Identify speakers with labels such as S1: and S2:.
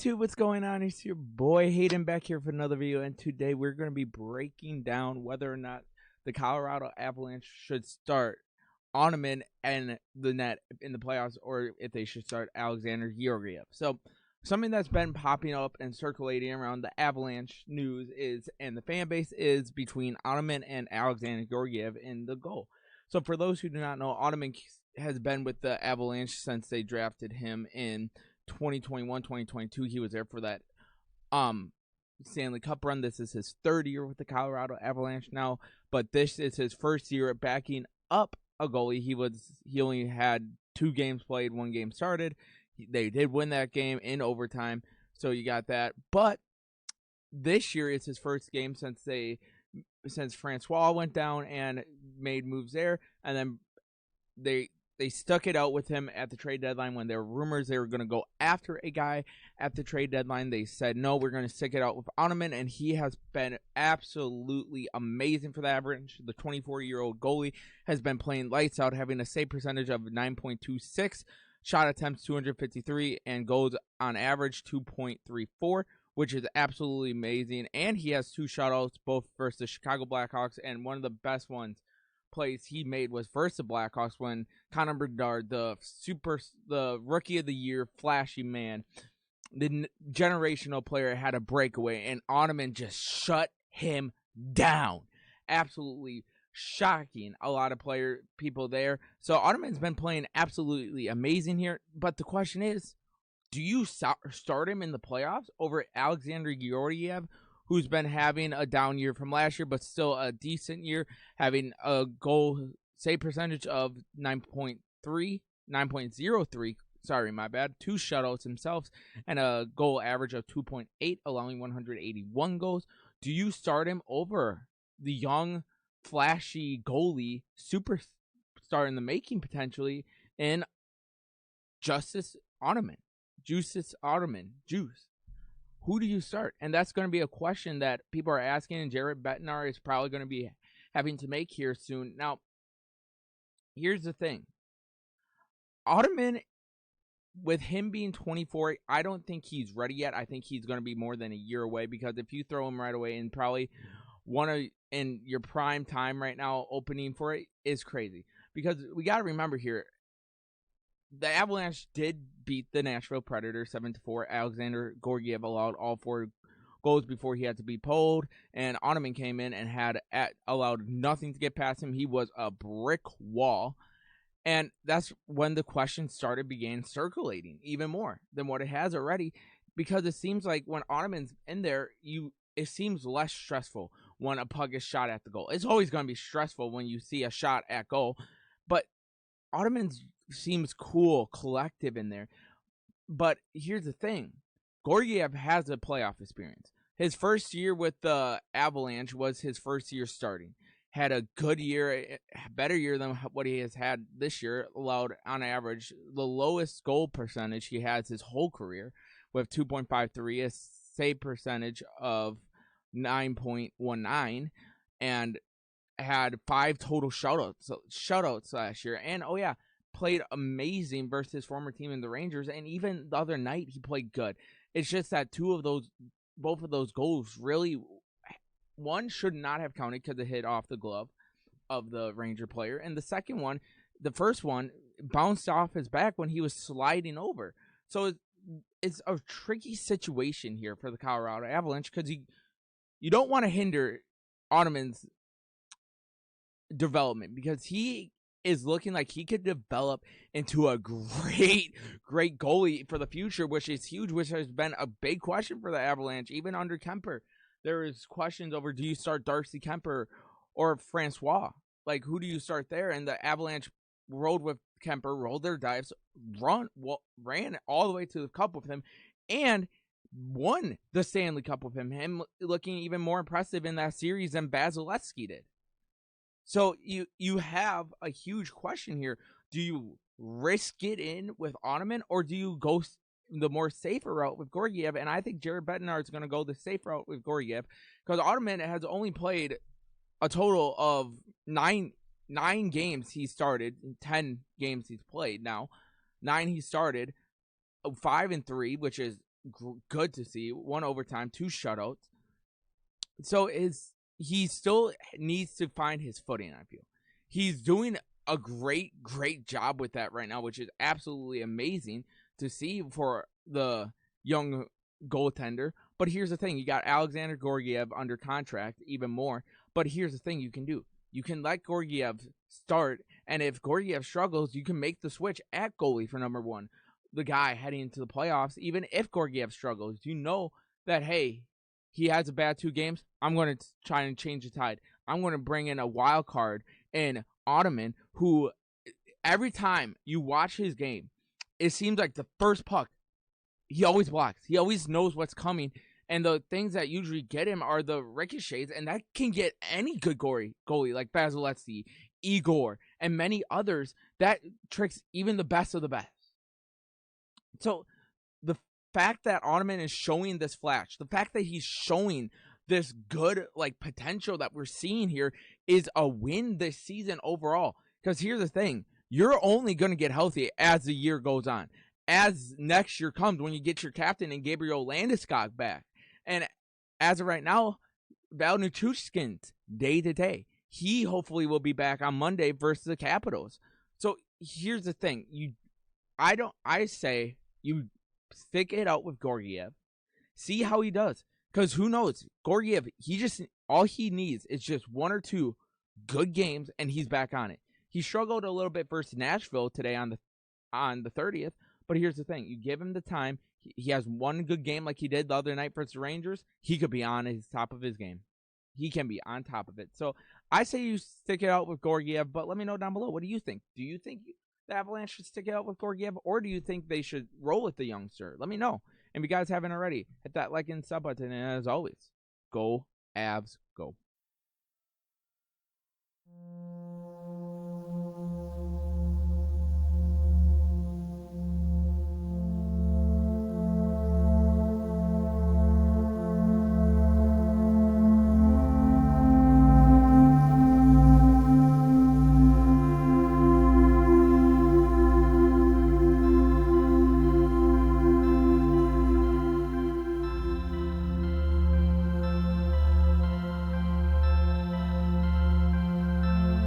S1: YouTube, what's going on? It's your boy Hayden back here for another video, and today we're going to be breaking down whether or not the Colorado Avalanche should start Onoman and the net in the playoffs, or if they should start Alexander Georgiev. So something that's been popping up and circulating around the Avalanche news is, and the fan base is, between Onoman and Alexander Georgiev in the goal. So for those who do not know, Onoman has been with the Avalanche since they drafted him in 2021, 2022. He was there for that Stanley Cup run. This is his third year with the Colorado Avalanche now, but this is his first year backing up a goalie. He only had 2 games played, 1 game started. They did win that game in overtime, so you got that. But this year is his first game since Francois went down and made moves there, and then they stuck it out with him at the trade deadline when there were rumors they were going to go after a guy at the trade deadline. They said, no, we're going to stick it out with Onoman, and he has been absolutely amazing for the Avalanche. The 24-year-old goalie has been playing lights out, having a save percentage of 9.26, shot attempts 253, and goals on average 2.34, which is absolutely amazing. And he has 2 shutouts, both versus the Chicago Blackhawks, and one of the best plays he made was versus the Blackhawks when Connor Bedard, the rookie of the year, flashy man, the generational player, had a breakaway, and Onoman just shut him down. Absolutely shocking. A lot of people there. So Onoman's been playing absolutely amazing here. But the question is, do you start him in the playoffs over Alexander Georgiev, who's been having a down year from last year, but still a decent year, having a goal save percentage of 9.03, sorry, my bad, 2 shutouts himself, and a goal average of 2.8, allowing 181 goals. Do you start him over the young, flashy goalie, superstar in the making potentially, in Juice Onoman? Who do you start? And that's going to be a question that people are asking, and Jared Bednar is probably going to be having to make here soon. Now, here's the thing. Onoman, with him being 24, I don't think he's ready yet. I think he's going to be more than a year away, because if you throw him right away and probably in your prime time right now, opening for it is crazy. Because we got to remember here, the Avalanche did beat the Nashville Predators 7-4. Alexander Georgiev allowed all 4 goals before he had to be pulled, and Onoman came in and had allowed nothing to get past him. He was a brick wall, and that's when the question began circulating even more than what it has already, because it seems like when Onoman's in there, it seems less stressful when a puck is shot at the goal. It's always going to be stressful when you see a shot at goal, but Onoman seems cool, collective in there. But here's the thing. Georgiev has a playoff experience. His first year with the Avalanche was his first year starting. Had a good year, better year than what he has had this year. Allowed, on average, the lowest goal percentage he has his whole career, with 2.53, a save percentage of 9.19, and had 5 total shutouts last year. And played amazing versus his former team in the Rangers, and even the other night he played good. It's just that both of those goals really, one should not have counted because it hit off the glove of the Ranger player, and the first one bounced off his back when he was sliding over. So it's a tricky situation here for the Colorado Avalanche, because you don't want to hinder Onoman's development, because he is looking like he could develop into a great goalie for the future, which is huge, which has been a big question for the Avalanche. Even under Kemper, there is questions over, do you start Darcy Kemper or Francois? Like, who do you start there? And the Avalanche rolled with Kemper, rolled their dives, ran all the way to the cup with him, and won the Stanley Cup with him looking even more impressive in that series than Vasilevsky did. So you have a huge question here. Do you risk it in with Onoman, or do you go the more safer route with Georgiev? And I think Jared Bednar is going to go the safe route with Georgiev, because Onoman has only played a total of 9 games he started, 10 games he's played now. 9 he started, 5-3, which is good to see. 1 overtime, 2 shutouts. So he still needs to find his footing, I feel. He's doing a great job with that right now, which is absolutely amazing to see for the young goaltender. But here's the thing. You got Alexander Georgiev under contract even more. But here's the thing you can do. You can let Georgiev start, and if Georgiev struggles, you can make the switch at goalie for number 1. The guy heading into the playoffs, even if Georgiev struggles, you know that, hey, he has a bad 2 games. I'm going to try and change the tide. I'm going to bring in a wild card in Ottoman, who every time you watch his game, it seems like the first puck, he always blocks. He always knows what's coming. And the things that usually get him are the ricochets, and that can get any good goalie like Vasilevsky, Igor, and many others. That tricks even the best of the best. So the fact that Ottoman is showing this flash, the fact that he's showing this good potential that we're seeing here is a win this season overall. Because here's the thing. You're only going to get healthy as the year goes on. As next year comes, when you get your captain and Gabriel Landeskog back. And as of right now, Val Nichushkin's day to day. He hopefully will be back on Monday versus the Capitals. So here's the thing. I say you stick it out with Georgiev. See how he does. Because who knows? Georgiev, all he needs is just 1 or 2 good games, and he's back on it. He struggled a little bit versus Nashville today on the 30th. But here's the thing. You give him the time. He has 1 good game like he did the other night versus the Rangers. He could be on his top of his game. He can be on top of it. So I say you stick it out with Georgiev, but let me know down below. What do you think? Do you think the Avalanche should stick it out with Georgiev, or do you think they should roll with the youngster? Let me know. And if you guys haven't already, hit that like and sub button. And as always, go Avs, go.